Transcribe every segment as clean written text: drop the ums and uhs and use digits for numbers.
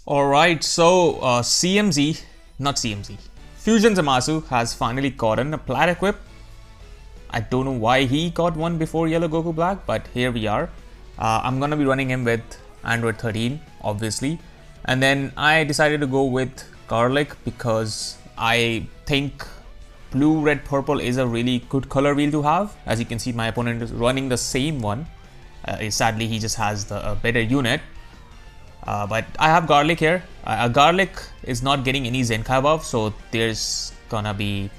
Alright, so CMZ, not CMZ, Fusion Zamasu has finally gotten a plat equip. I don't know why he got one before Yellow Goku Black, but here we are. I'm gonna be running him with Android 13, obviously. And then I decided to go with Garlic because I think blue, red, purple is a really good color wheel to have. As you can see, my opponent is running the same one. Sadly, he just has the better unit. But I have Garlic here. Garlic is not getting any Zenkai buff, so there's gonna be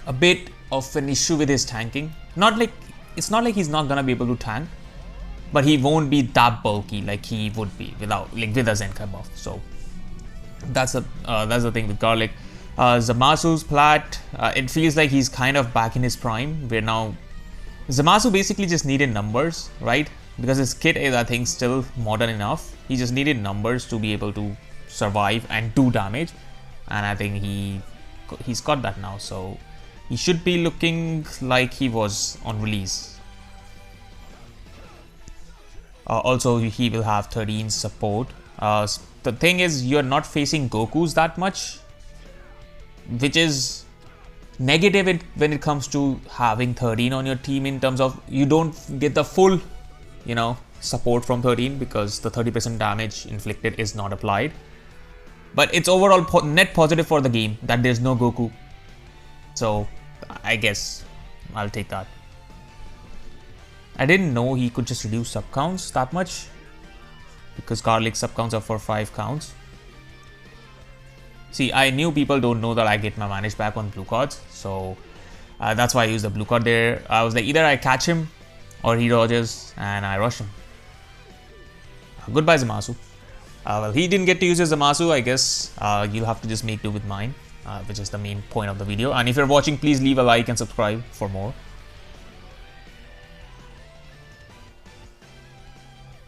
a bit of an issue with his tanking. It's not like he's not gonna be able to tank, but he won't be that bulky like he would be with a Zenkai buff. So that's the thing with Garlic. Zamasu's plat, it feels like he's kind of back in his prime. Where now Zamasu basically just needed numbers, right? Because his kit is, I think, still modern enough. He just needed numbers to be able to survive and do damage, and I think he's got that now. So he should be looking like he was on release. Also, he will have 13 support. The thing is, you're not facing Gokus that much, which is negative when it comes to having 13 on your team, in terms of you don't get the full, support from 13 because the 30% damage inflicted is not applied. But it's overall net positive for the game that there's no Goku. So I guess I'll take that. I didn't know he could just reduce sub counts that much, because Garlic sub counts are for 5 counts. See, I knew people don't know that I get my manage back on blue cards, so that's why I used the blue card there. I was like, either I catch him or he dodges and I rush him. Goodbye, Zamasu. Well, he didn't get to use his Zamasu. I guess you'll have to just make do with mine, which is the main point of the video. And if you're watching, please leave a like and subscribe for more.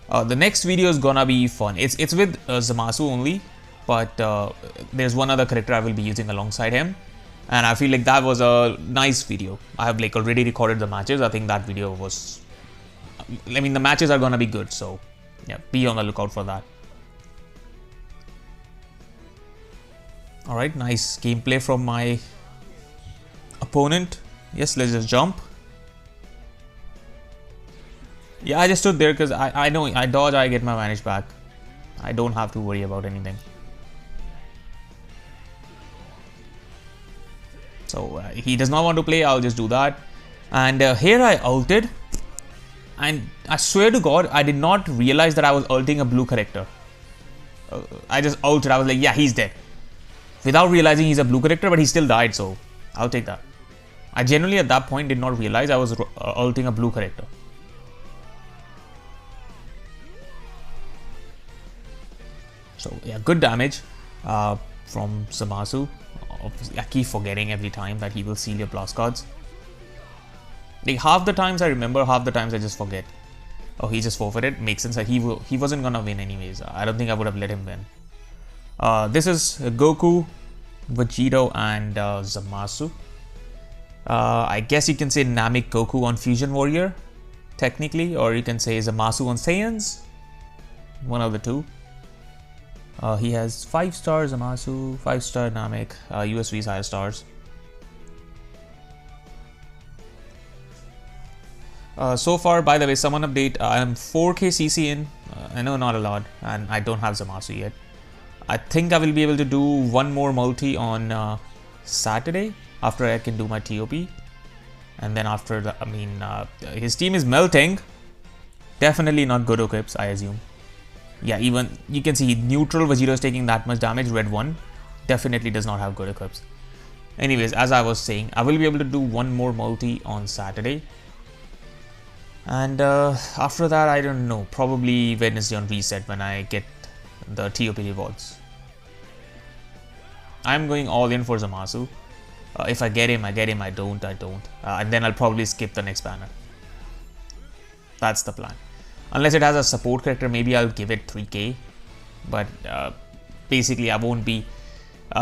The next video is gonna be fun. It's with Zamasu only, but there's one other character I will be using alongside him, and I feel like that was a nice video. I have already recorded the matches. I think that video was, the matches are gonna be good, so yeah, be on the lookout for that. Alright, nice gameplay from my opponent. Yes, let's just jump. Yeah, I just stood there because I know I dodge, I get my manage back. I don't have to worry about anything. So he does not want to play, I'll just do that. And here I ulted. And I swear to God, I did not realize that I was ulting a blue character. I just ulted, I was like, yeah, he's dead. Without realizing he's a blue character, but he still died, so I'll take that. I genuinely at that point did not realize I was ulting a blue character. So yeah, good damage from Zamasu. Obviously, I keep forgetting every time that he will seal your blast cards. Like half the times I remember, half the times I just forget. Oh, he just forfeited. Makes sense. He wasn't gonna win anyways. I don't think I would have let him win. This is Goku, Vegito, and Zamasu. I guess you can say Namek Goku on Fusion Warrior, technically, or you can say Zamasu on Saiyans. One of the two. He has 5-star Zamasu, 5-star Namek, USV's higher stars. So far, by the way, someone update, I am 4k CC in. I know not a lot, and I don't have Zamasu yet. I think I will be able to do one more multi on Saturday after I can do my TOP. And then after that, his team is melting. Definitely not good equips, I assume. Yeah, even you can see neutral Vegito is taking that much damage. Red 1 definitely does not have good equips. Anyways, as I was saying, I will be able to do one more multi on Saturday. And after that, I don't know, probably Wednesday on reset when I get the TOP rewards. I'm going all in for Zamasu. If I get him, I get him. I don't. And then I'll probably skip the next banner. That's the plan. Unless it has a support character, maybe I'll give it 3k. But basically, I won't be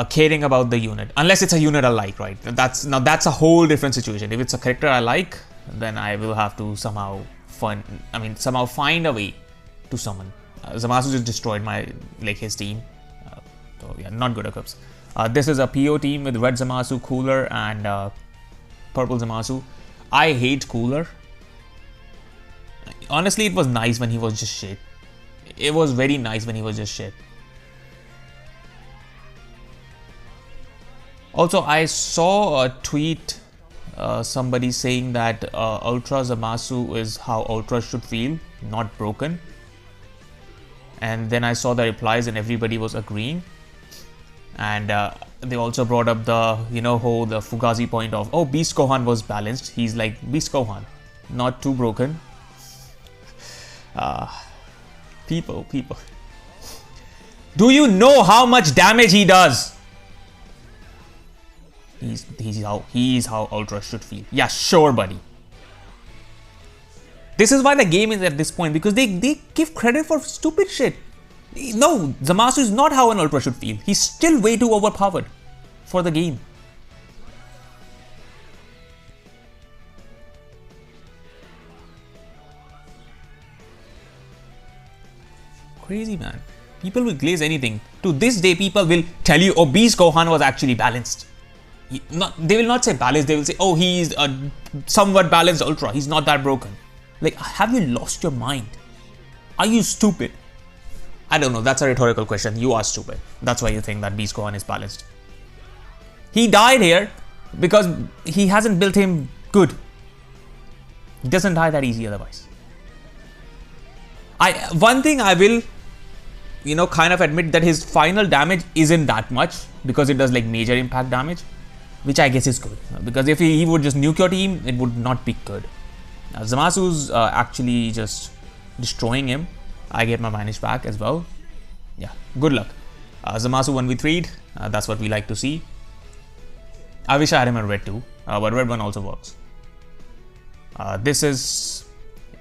caring about the unit. Unless it's a unit I like, right? That's a whole different situation. If it's a character I like, then I will have to somehow find a way to summon. Zamasu just destroyed his team. So yeah, not good equips. This is a PO team with red Zamasu, Cooler, and purple Zamasu. I hate Cooler. Honestly, it was nice when he was just shit. It was very nice when he was just shit. Also, I saw a tweet, somebody saying that Ultra Zamasu is how Ultra should feel, not broken. And then I saw the replies and everybody was agreeing. And they also brought up the, the Fugazi point of, oh, Beast Gohan was balanced. He's like Beast Gohan, not too broken. People. Do you know how much damage he does? He's how Ultra should feel. Yeah, sure, buddy. This is why the game is at this point, because they give credit for stupid shit. No, Zamasu is not how an Ultra should feel. He's still way too overpowered for the game. Crazy, man. People will glaze anything. To this day, people will tell you, oh, Beast Gohan was actually balanced. They will not say balanced, they will say, oh, he's a somewhat balanced Ultra. He's not that broken. Like, have you lost your mind? Are you stupid? I don't know, that's a rhetorical question. You are stupid. That's why you think that Beast Gohan is balanced. He died here because he hasn't built him good. He doesn't die that easy otherwise. One thing I will, kind of admit that his final damage isn't that much because it does like major impact damage, which I guess is good. Because if he would just nuke your team, it would not be good. Zamasu's actually just destroying him. I get my manage back as well. Yeah, good luck. Zamasu 1v3'd. That's what we like to see. I wish I had him in red too, but red one also works. This is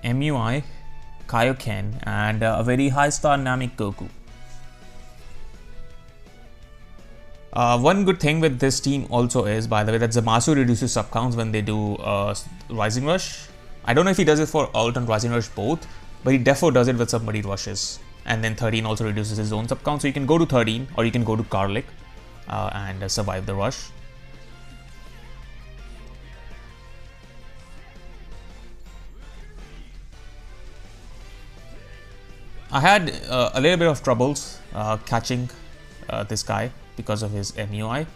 MUI, Kaioken, and a very high star Namek Goku. One good thing with this team also is, by the way, that Zamasu reduces sub counts when they do Rising Rush. I don't know if he does it for Ult and Rising Rush both, but he defo does it with somebody rushes. And then 13 also reduces his own sub count, so you can go to 13 or you can go to Garlic and survive the rush. I had a little bit of troubles catching this guy because of his MUI.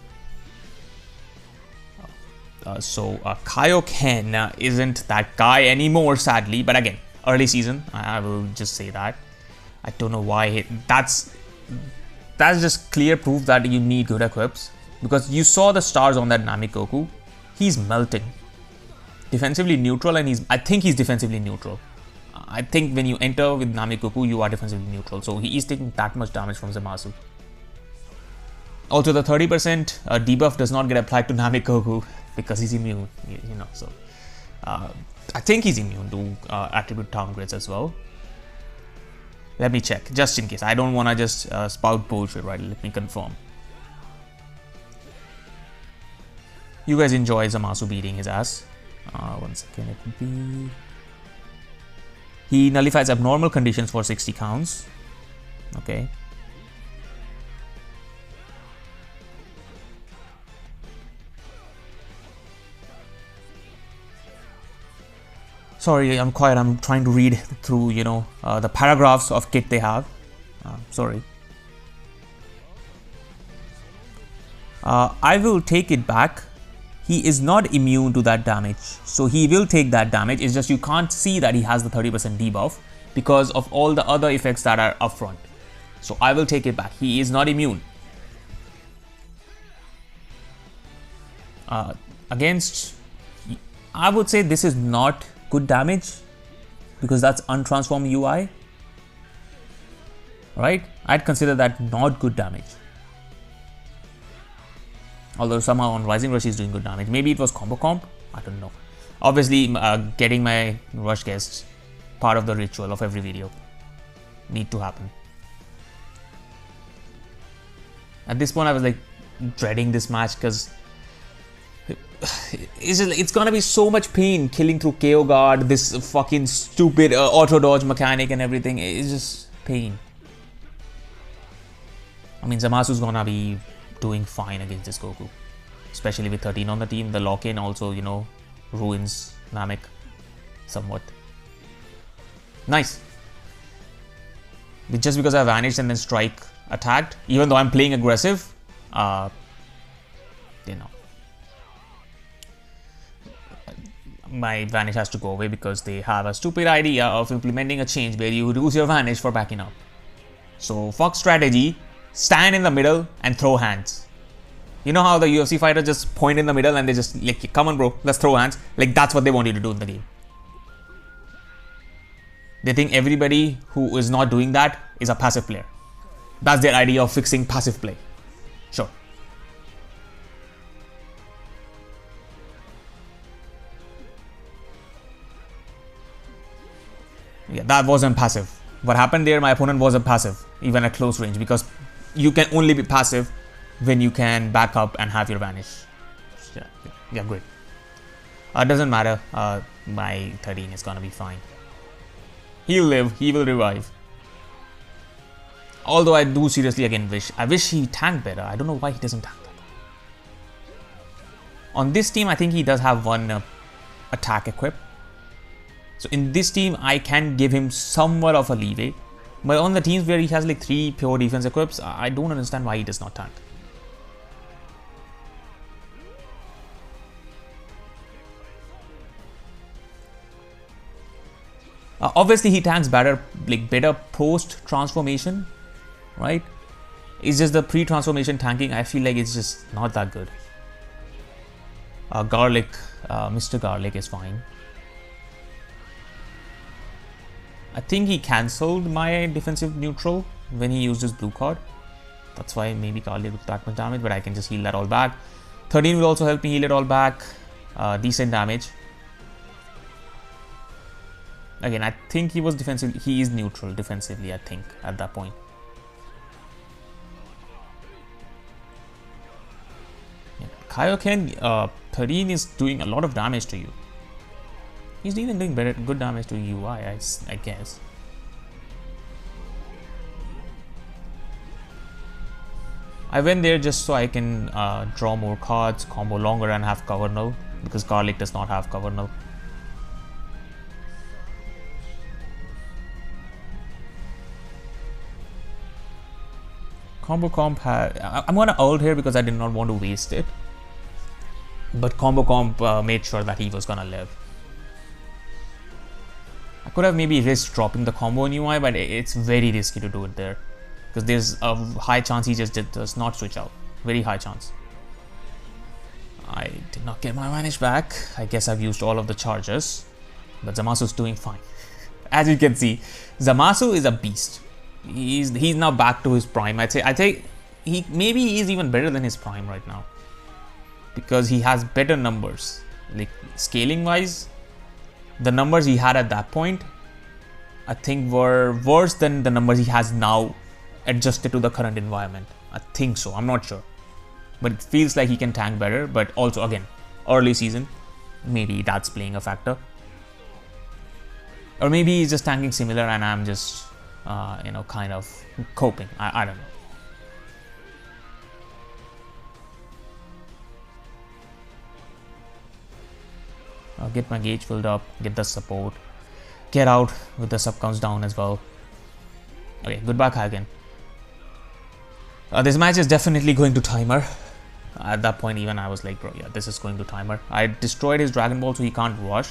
So Kaioken isn't that guy anymore, sadly. But again, early season, I will just say that. I don't know why. That's just clear proof that you need good equips. Because you saw the stars on that Namek Goku. He's melting. Defensively neutral, and I think he's defensively neutral. I think when you enter with Namek Goku, you are defensively neutral. So he is taking that much damage from Zamasu. Also, the 30% debuff does not get applied to Namek Goku because he's immune, so I think he's immune to attribute downgrades as well. Let me check, just in case. I don't want to just spout bullshit, right? Let me confirm. You guys enjoy Zamasu beating his ass. One second, it would be... He nullifies abnormal conditions for 60 counts. Okay. Sorry, I'm quiet. I'm trying to read through, the paragraphs of kit they have. Sorry. I will take it back. He is not immune to that damage. So he will take that damage. It's just you can't see that he has the 30% debuff because of all the other effects that are up front. So I will take it back. He is not immune. Against, I would say this is not good damage because that's untransformed UI, right? I'd consider that not good damage. Although somehow on Rising Rush he's doing good damage. Maybe it was combo comp, I don't know. Obviously getting my rush guests, part of the ritual of every video, need to happen. At this point I was like dreading this match because it's gonna be so much pain killing through KO guard, this fucking stupid auto dodge mechanic and everything. It's just, pain. I mean, Zamasu's gonna be doing fine against this Goku. Especially with 13 on the team. The lock-in also, you know, ruins Namek somewhat. Nice. Just because I vanished and then Strike attacked, even though I'm playing aggressive, you know, my Vanish has to go away because they have a stupid idea of implementing a change where you lose your Vanish for backing up. So, Fox strategy, stand in the middle and throw hands. You know how the UFC fighters just point in the middle and they just like, come on bro, let's throw hands. Like that's what they want you to do in the game. They think everybody who is not doing that is a passive player. That's their idea of fixing passive play. Sure. Yeah, that wasn't passive. What happened there, my opponent wasn't passive, even at close range, because you can only be passive when you can back up and have your Vanish. Yeah, great. Doesn't matter. My 13 is gonna be fine. He'll live, he will revive. Although I do seriously again I wish he tanked better. I don't know why he doesn't tank that. On this team, I think he does have one attack equip. So in this team, I can give him somewhat of a leeway. But on the teams where he has like 3 pure defense equips, I don't understand why he does not tank. Obviously, he tanks better post transformation, right? It's just the pre-transformation tanking. I feel like it's just not that good. Garlic, Mr. Garlic is fine. I think he cancelled my defensive neutral when he used his blue card. That's why maybe Garlic took that much damage, but I can just heal that all back. 13 will also help me heal it all back. Decent damage. Again, I think he was defensive. He is neutral defensively, I think, at that point. Yeah. Kaioken, 13 is doing a lot of damage to you. He's even doing good damage to UI, I guess. I went there just so I can draw more cards, combo longer, and have cover null, because Garlic does not have cover null. Combo comp I'm gonna ult here because I did not want to waste it. But combo comp made sure that he was gonna live. I could have maybe risked dropping the combo in UI, but it's very risky to do it there. Because there's a high chance he just does not switch out. Very high chance. I did not get my Vanish back. I guess I've used all of the charges. But Zamasu's doing fine. As you can see, Zamasu is a beast. He's now back to his prime. I think maybe he's even better than his prime right now, because he has better numbers. Like scaling wise, the numbers he had at that point, I think were worse than the numbers he has now, adjusted to the current environment. I think so. I'm not sure, but it feels like he can tank better. But also again, early season, maybe that's playing a factor, or maybe he's just tanking similar and I'm just you know, kind of coping. I don't know. I'll get my gauge filled up, get the support, get out with the sub counts down as well. Okay, goodbye Kaioken. This match is definitely going to timer. At that point even I was like, bro, yeah, this is going to timer. I destroyed his Dragon Ball so he can't rush.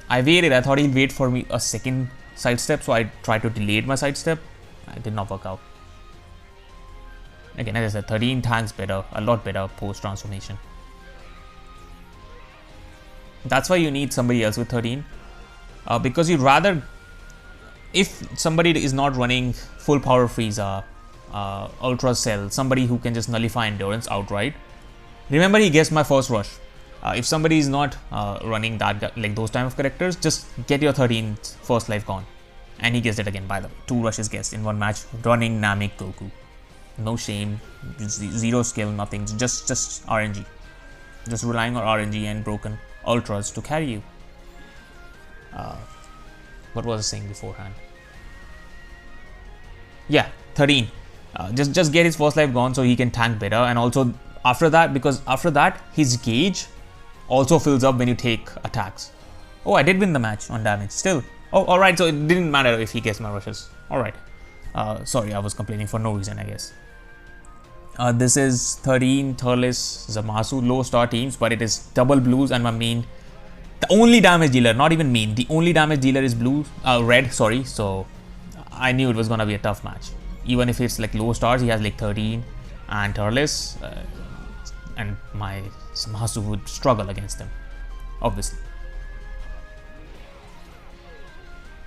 I waited. I thought he'd wait for me a second sidestep, so I tried to delay my sidestep. It did not work out. Again, as I said, 13 tanks better, a lot better post transformation. That's why you need somebody else with 13, because you'd rather, if somebody is not running full power Frieza, Ultra Cell, somebody who can just nullify endurance outright. Remember, he gets my first rush. If somebody is not running that, like those type of characters, just get your 13th first life gone. And he gets it again, by the way. 2 rushes guessed in 1 match, running Namek Goku. No shame, zero skill, nothing, just RNG. Just relying on RNG and broken ultras to carry you. What was I saying beforehand? Yeah, 13. Just get his first life gone so he can tank better, and also after that, because after that his gauge also fills up when you take attacks. Oh, I did win the match on damage still. Oh, alright, so it didn't matter if he gets my rushes. Alright. Sorry, I was complaining for no reason, I guess. This is 13, Turles, Zamasu, low star teams, but it is double blues and my main. The only damage dealer, not even main, the only damage dealer is red, sorry, so I knew it was gonna be a tough match. Even if it's like low stars, he has like 13 and Turles, and my Zamasu would struggle against them, obviously.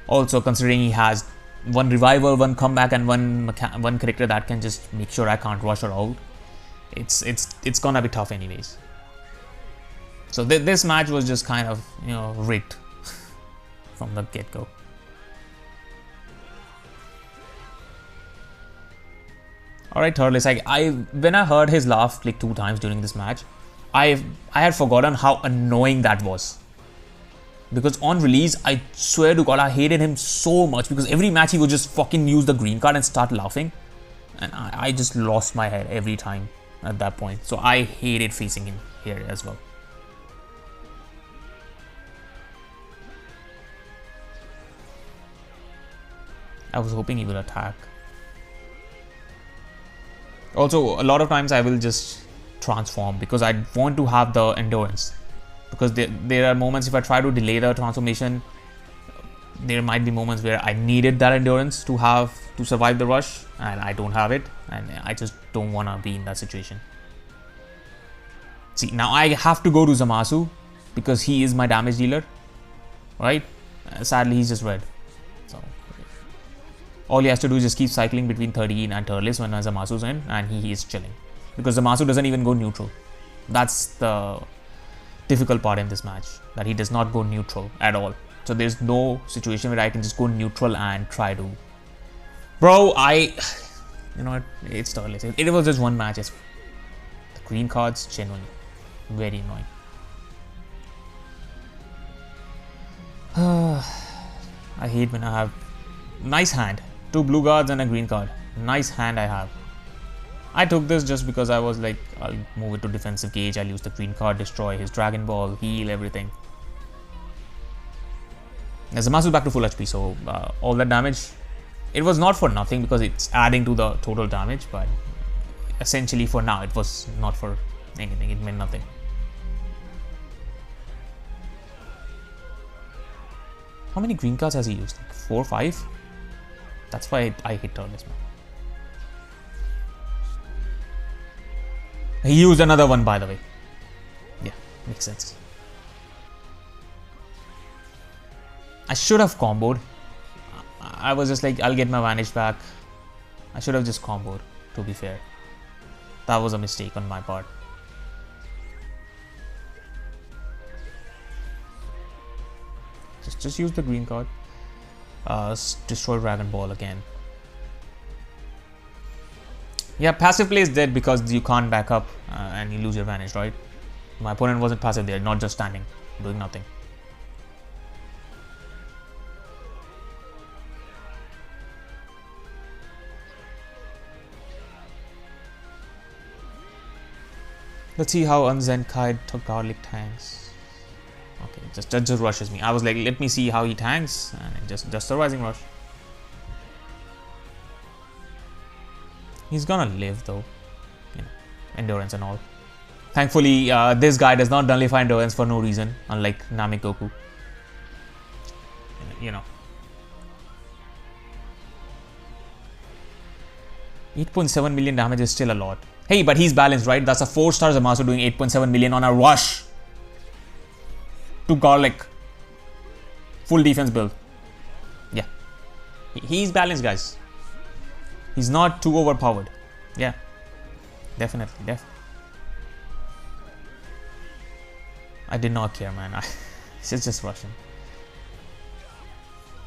Also, considering he has one revival, one comeback, and one character that can just make sure I can't rush her out, it's gonna be tough anyways. So this match was just kind of, you know, rigged from the get-go. Alright, Turles, when I heard his laugh like 2 times during this match, I had forgotten how annoying that was. Because on release, I swear to God, I hated him so much because every match he would just fucking use the green card and start laughing. And I just lost my head every time at that point. So I hated facing him here as well. I was hoping he will attack. Also, a lot of times I will just transform because I want to have the endurance. Because there are moments if I try to delay the transformation, there might be moments where I needed that endurance to survive the rush, and I don't have it, and I just don't want to be in that situation. See, now I have to go to Zamasu because he is my damage dealer, right? Sadly, he's just red. So all he has to do is just keep cycling between 13 and Turles when Zamasu's in, and he is chilling. Because Zamasu doesn't even go neutral. That's the difficult part in this match, that he does not go neutral at all. So there's no situation where I can just go neutral and try to... Bro, you know what, it's Turles. It was just one match. The green cards, genuinely very annoying. I hate when I have... Nice hand. 2 blue cards and a green card. Nice hand I have. I took this just because I was like, I'll move it to defensive gauge, I'll use the green card, destroy his Dragon Ball, heal, everything. Zamasu back to full HP, so all that damage, it was not for nothing because it's adding to the total damage, but essentially for now, it was not for anything, it meant nothing. How many green cards has he used? Like 4 or 5? That's why I hate Turles, man. He used another one, by the way. Yeah, makes sense. I should have comboed. I was just like, I'll get my Vanish back. I should have just comboed, to be fair. That was a mistake on my part. Just use the green card. Destroy Dragon Ball again. Yeah, passive play is dead because you can't back up and you lose your Vanish, right? My opponent wasn't passive there, not just standing, doing nothing. Let's see how Unzenkai took garlic tanks. Okay, just rushes me. I was like, let me see how he tanks, and it just a rising rush. He's gonna live though, you know, endurance and all. Thankfully, this guy does not nullify endurance for no reason, unlike Namekoku. You know. 8.7 million damage is still a lot. Hey, but he's balanced, right? That's a 4-star Zamasu doing 8.7 million on a rush to garlic. Full defense build. Yeah. He's balanced, guys. He's not too overpowered. Yeah. Definitely. I did not care, man. It's just Russian.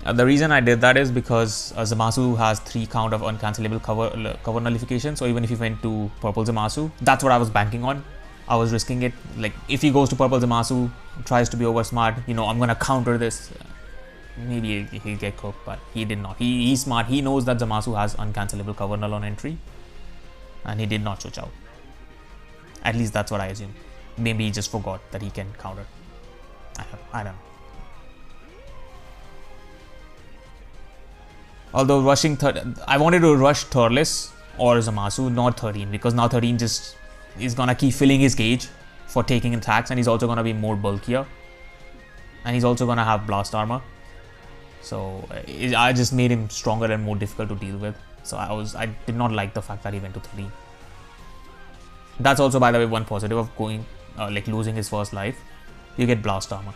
The reason I did that is because Zamasu has 3 count of uncancelable cover nullification. So even if he went to purple Zamasu, that's what I was banking on. I was risking it. Like if he goes to purple Zamasu, tries to be over smart, you know, I'm gonna counter this. maybe he'll get cooked, but he did not. He's smart. He knows that Zamasu has uncancelable cover null on entry, and he did not switch out. At least that's what I assume. Maybe he just forgot that he can counter. I don't know. Although rushing I wanted to rush Turles or Zamasu, not 13, because now 13 just is gonna keep filling his gauge for taking attacks, and he's also gonna be more bulkier, and he's also gonna have blast armor. So I just made him stronger and more difficult to deal with. So I did not like the fact that he went to 13. That's also, by the way, one positive of going like losing his first life. You get blast armor.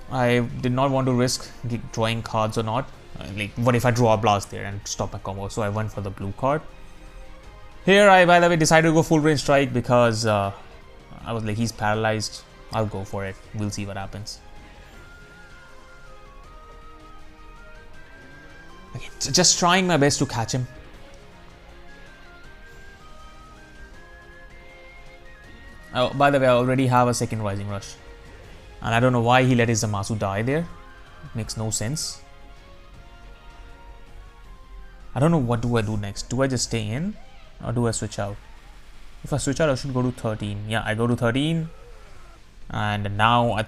I did not want to risk drawing cards or not. Like, what if I draw a blast there and stop my combo? So I went for the blue card. Here I, by the way, decided to go full range strike because I was like, he's paralyzed. I'll go for it. We'll see what happens. Okay, so just trying my best to catch him. Oh, by the way, I already have a second Rising Rush. And I don't know why he let his Zamasu die there. It makes no sense. I don't know what do I do next. Do I just stay in or do I switch out? If I switch out, I should go to 13. Yeah, I go to 13. And now,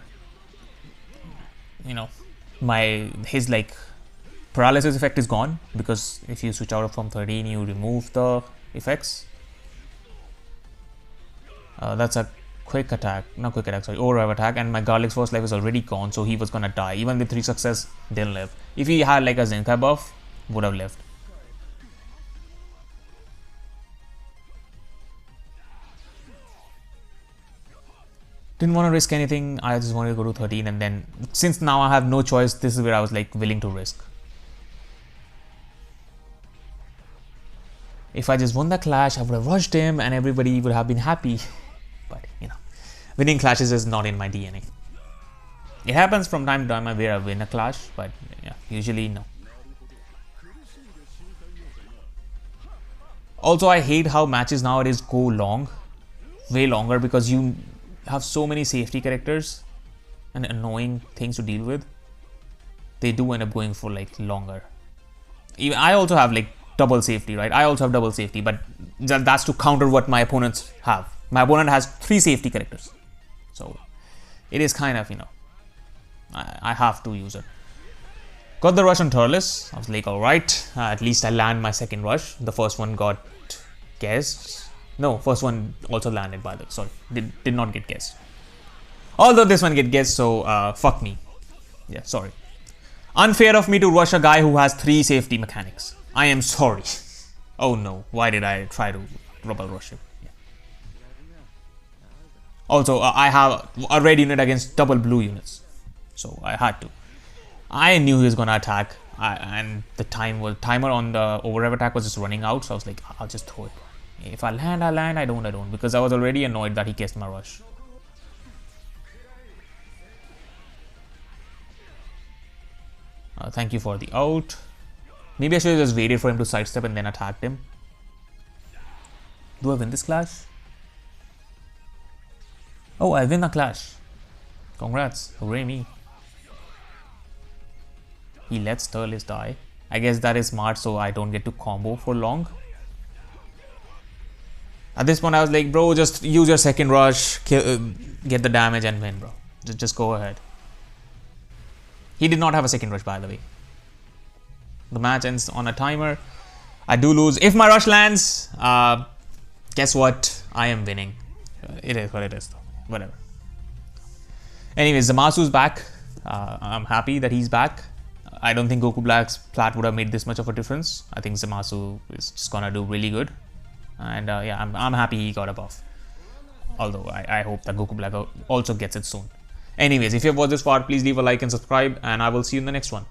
his like paralysis effect is gone, because if you switch out from 13, you remove the effects. That's a quick attack, not quick attack, sorry, overdrive attack, and my Garlic's first life is already gone, so he was gonna die. Even with 3 success, didn't live. If he had like a Zenkai buff, would have lived. Didn't want to risk anything, I just wanted to go to 13, and then since now I have no choice, this is where I was like willing to risk. If I just won the clash, I would have rushed him and everybody would have been happy. But, winning clashes is not in my DNA. It happens from time to time where I win a clash, but yeah, usually no. Also, I hate how matches nowadays go long, way longer, because you have so many safety characters and annoying things to deal with. They do end up going for like longer. Even I also have like double safety, right? I also have double safety, but that's to counter what my opponents have. My opponent has 3 safety characters. So it is kind of, I have to use it. Got the rush on Turles. I was like, alright, at least I land my second rush. The first one got guessed. No, first one also landed, by the way. Sorry, did not get guessed. Although this one get guessed, so fuck me. Yeah, sorry. Unfair of me to rush a guy who has 3 safety mechanics. I am sorry. Oh no, why did I try to rubble rush him? Yeah. Also, I have a red unit against double blue units, so I had to. I knew he was gonna attack, and the timer on the overdrive attack was just running out, so I was like, I'll just throw it. If I land, I land. I don't, because I was already annoyed that he guessed my rush. Thank you for the out. Maybe I should have just waited for him to sidestep and then attacked him. Do I win this clash? Oh, I win a clash. Congrats. Hooray me. He lets Turles die. I guess that is smart, so I don't get to combo for long. At this point, I was like, bro, just use your second rush, get the damage and win, bro. Just go ahead. He did not have a second rush, by the way. The match ends on a timer. I do lose. If my rush lands, guess what? I am winning. It is what it is, though. Whatever. Anyways, Zamasu's back. I'm happy that he's back. I don't think Goku Black's plat would have made this much of a difference. I think Zamasu is just gonna do really good. And yeah, I'm happy he got a buff. Although I hope that Goku Black also gets it soon. Anyways, if you have watched this far, please leave a like and subscribe, and I will see you in the next one.